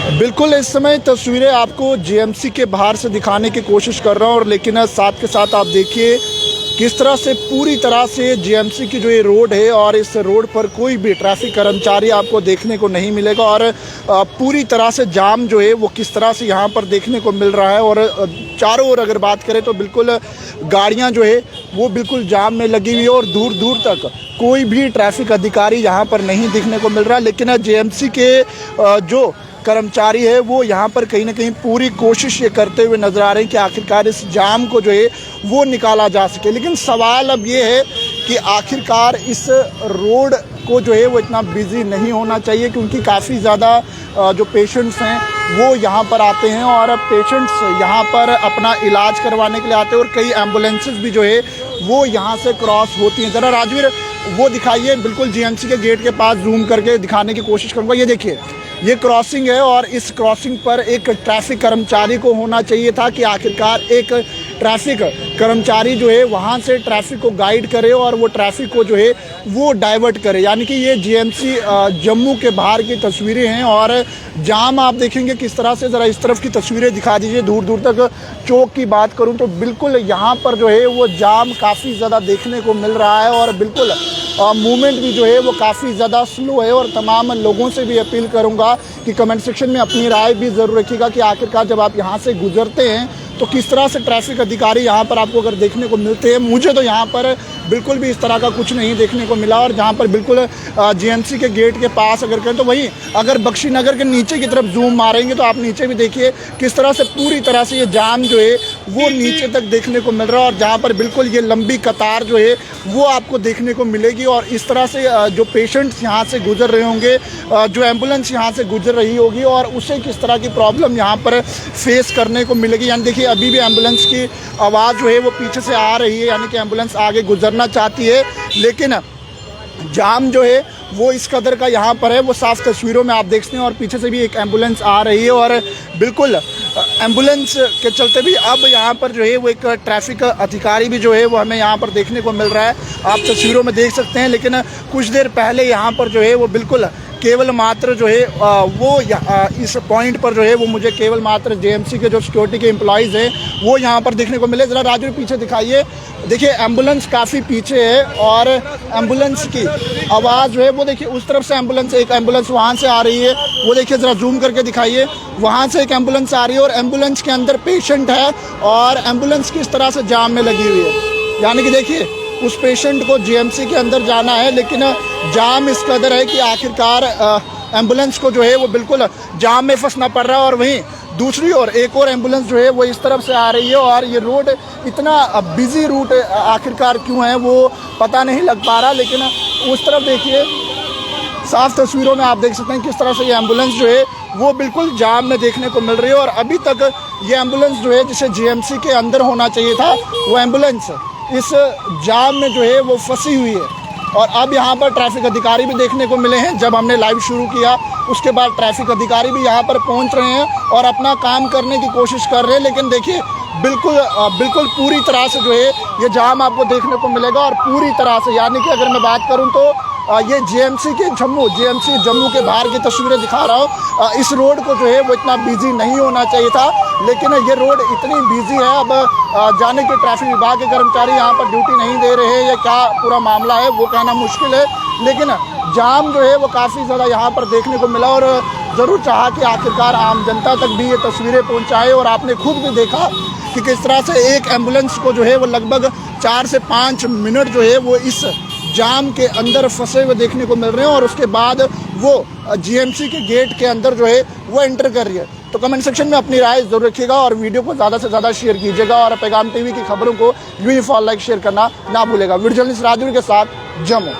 बिल्कुल, इस समय तस्वीरें आपको जीएमसी के बाहर से दिखाने की कोशिश कर रहा हूँ, और लेकिन साथ के साथ आप देखिए किस तरह से पूरी तरह से जीएमसी की जो ये रोड है, और इस रोड पर कोई भी ट्रैफिक कर्मचारी आपको देखने को नहीं मिलेगा। और पूरी तरह से जाम जो है वो किस तरह से यहाँ पर देखने को मिल रहा है। और चारों ओर अगर बात करें तो बिल्कुल गाड़ियाँ जो है वो बिल्कुल जाम में लगी हुई है, और दूर दूर तक कोई भी ट्रैफिक अधिकारी यहाँ पर नहीं दिखने को मिल रहा। लेकिन जीएमसी के जो कर्मचारी है वो यहाँ पर कहीं ना कहीं पूरी कोशिश ये करते हुए नजर आ रहे हैं कि आखिरकार इस जाम को जो है वो निकाला जा सके। लेकिन सवाल अब ये है कि आखिरकार इस रोड को जो है वो इतना बिजी नहीं होना चाहिए, क्योंकि काफ़ी ज़्यादा जो पेशेंट्स हैं वो यहाँ पर आते हैं, और पेशेंट्स यहाँ पर अपना इलाज करवाने के लिए आते हैं, और कई एम्बुलेंसेस भी जो है वो यहाँ से क्रॉस होती हैं। ज़रा राजवीर वो दिखाइए, बिल्कुल जीएमसी के गेट के पास जूम करके दिखाने की कोशिश करूँगा। ये देखिए, ये क्रॉसिंग है, और इस क्रॉसिंग पर एक ट्रैफिक कर्मचारी को होना चाहिए था कि आखिरकार एक ट्रैफिक कर्मचारी जो है वहाँ से ट्रैफिक को गाइड करे और वो ट्रैफिक को जो है वो डाइवर्ट करे। यानी कि ये जीएमसी जम्मू के बाहर की तस्वीरें हैं, और जाम आप देखेंगे किस तरह से। ज़रा इस तरफ की तस्वीरें दिखा दीजिए, दूर दूर तक चौक की बात करूँ तो बिल्कुल यहाँ पर जो है वो जाम काफ़ी ज़्यादा देखने को मिल रहा है, और बिल्कुल मूवमेंट भी जो है वो काफ़ी ज़्यादा स्लो है। और तमाम लोगों से भी अपील करूंगा कि कमेंट सेक्शन में अपनी राय भी ज़रूर रखिएगा कि आखिरकार जब आप यहाँ से गुजरते हैं तो किस तरह से ट्रैफिक अधिकारी यहाँ पर आपको अगर देखने को मिलते हैं। मुझे तो यहाँ पर बिल्कुल भी इस तरह का कुछ नहीं देखने को मिला, और जहाँ पर बिल्कुल जीएमसी के गेट के पास अगर करें तो वहीं अगर बख्शी नगर के नीचे की तरफ जूम मारेंगे तो आप नीचे भी देखिए किस तरह से पूरी तरह से ये जाम जो है वो नीचे तक देखने को मिल रहा है, और जहाँ पर बिल्कुल ये लंबी कतार जो है वो आपको देखने को मिलेगी। और इस तरह से जो पेशेंट्स यहाँ से गुजर रहे होंगे, जो एम्बुलेंस यहाँ से गुजर रही होगी, और उसे किस तरह की प्रॉब्लम यहाँ पर फेस करने को मिलेगी। यानी देखिए अभी भी एम्बुलेंस की आवाज़ जो है वो पीछे से आ रही है, यानी कि एम्बुलेंस आगे गुजरना चाहती है, लेकिन जाम जो है वो इस कदर का यहाँ पर है, वो साफ तस्वीरों में आप देख सकते हैं। और पीछे से भी एक एम्बुलेंस आ रही है, और बिल्कुल एम्बुलेंस के चलते भी अब यहाँ पर जो है वो एक ट्रैफिक अधिकारी भी जो है वो हमें यहाँ पर देखने को मिल रहा है, आप तस्वीरों में देख सकते हैं। लेकिन कुछ देर पहले यहाँ पर जो है वो बिल्कुल केवल मात्र जो है वो इस पॉइंट पर जो है वो मुझे केवल मात्र जीएमसी के जो सिक्योरिटी के एम्प्लॉयज़ हैं वो यहाँ पर देखने को मिले। ज़रा राजू पीछे दिखाइए, देखिए एम्बुलेंस काफ़ी पीछे है, और एम्बुलेंस की आवाज़ जो है वो देखिए उस तरफ से एम्बुलेंस, एक एम्बुलेंस वहाँ से आ रही है, वो देखिए ज़रा जूम करके दिखाइए, वहाँ से एक एम्बुलेंस आ रही है, और एम्बुलेंस के अंदर पेशेंट है, और एम्बुलेंस किस तरह से जाम में लगी हुई है। यानी कि देखिए उस पेशेंट को जीएमसी के अंदर जाना है, लेकिन जाम इस कदर है कि आखिरकार एम्बुलेंस को जो है वो बिल्कुल जाम में फंसना पड़ रहा है। और वहीं दूसरी ओर एक और एम्बुलेंस जो है वो इस तरफ से आ रही है, और ये रोड इतना बिजी रूट आखिरकार क्यों है वो पता नहीं लग पा रहा। लेकिन उस तरफ देखिए, साफ तस्वीरों में आप देख सकते हैं किस तरह से ये एम्बुलेंस जो है वो बिल्कुल जाम में देखने को मिल रही है। और अभी तक ये एम्बुलेंस जो है जिसे जीएमसी के अंदर होना चाहिए था, वो एम्बुलेंस इस जाम में जो है वो फंसी हुई है। और अब यहाँ पर ट्रैफिक अधिकारी भी देखने को मिले हैं। जब हमने लाइव शुरू किया उसके बाद ट्रैफिक अधिकारी भी यहाँ पर पहुँच रहे हैं और अपना काम करने की कोशिश कर रहे हैं। लेकिन देखिए बिल्कुल पूरी तरह से जो है ये जाम आपको देखने को मिलेगा, और पूरी तरह से, यानी कि अगर मैं बात करूँ तो ये जीएमसी जम्मू के बाहर की तस्वीरें दिखा रहा हूँ। इस रोड को जो है वो इतना बिजी नहीं होना चाहिए था, लेकिन ये रोड इतनी बिजी है। अब जाने के ट्रैफिक विभाग के कर्मचारी यहाँ पर ड्यूटी नहीं दे रहे हैं या क्या पूरा मामला है वो कहना मुश्किल है, लेकिन जाम जो है वो काफ़ी ज़्यादा यहाँ पर देखने को मिला। और ज़रूर चाहा कि आखिरकार आम जनता तक भी ये तस्वीरें पहुँचाए, और आपने खुद भी देखा कि किस तरह से एक एम्बुलेंस को जो है वो लगभग 4 से 5 मिनट जो है वो इस जाम के अंदर फंसे हुए देखने को मिल रहे हैं, और उसके बाद वो जीएमसी के गेट के अंदर जो है वो एंटर कर रही है। तो कमेंट सेक्शन में अपनी राय जरूर रखिएगा, और वीडियो को ज़्यादा से ज़्यादा शेयर कीजिएगा, और पैगाम टीवी की खबरों को यूं ही फॉलो लाइक शेयर करना ना भूलेगा। वीडियो जर्नलिस्ट राजू के साथ जम्मू।